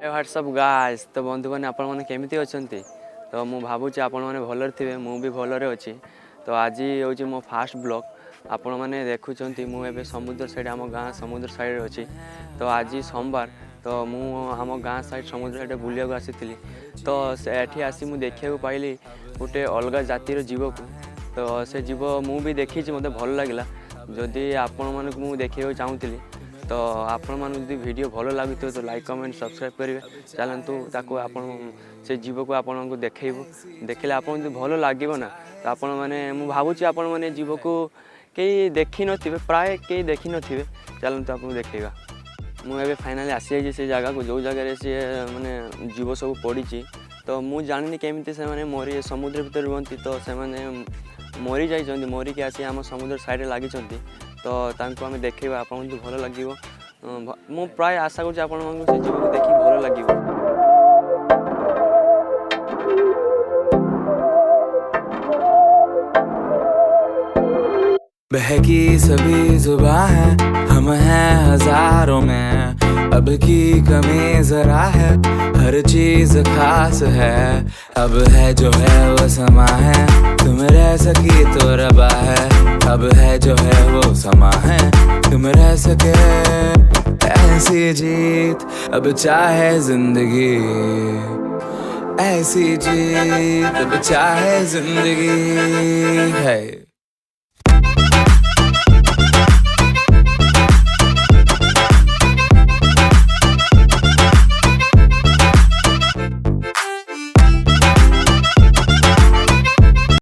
WhatsApp guys तो बंधु मैंने आपण मैंने केमिति अछंती तो मु भावुची आपण मैंने भलर थिबे मु भी भलरे अछि। तो आज हूँ मो फास्ट ब्लॉग आपण मैंने देखुंती मुझे समुद्र साइड आम गाँ समुद्र साइड अच्छी। तो आज सोमवार तो मु आम गाँ साइड समुद्र साइड बुलिया आसी तो सेठी आसी मु देखा पाइली गोटे अलग जातिर जीव को। तो से जीव मु भी देखी मत भल लगे जदि आपण मानक मु देखा चाहूली तो आपण मान जब वीडियो भल लगे तो लाइक कमेंट सब्सक्राइब करेंगे चलतु ताको आपण से जीव को आपण को देखो देखले आपन जो भल लगे ना तो आपण मैंने मु भावुची आपण मैंने जीव को कई देखी नथिबे प्राय कई देखी नथिबे चलतु आपको देखा। मुझे फाइनाली आसी जाइए से जगह को जो जगह सी माने जीव सब पड़ी तो मु जानी केमिति से माने मोरी समुद्र भीतर रुहंती तो से माने मरी जाइछंती मरिक आसी आम समुद्र साइड लगी तो तांको आमे देखिबा आपन जो भल लागिवो मु प्राय आशा करछि आपन मानकु से जीव को देखि भल लागिवो। बहकी सभी जुबां है हम हैं हजारों में अब की कमी जरा है हर चीज खास है अब है जो है वो समा है तुम रह सकी तो रबा है अब है जो है वो समा है तुम रह सके ऐसी जीत अब चाहे जिंदगी ऐसी जीत अब चाहे जिंदगी है।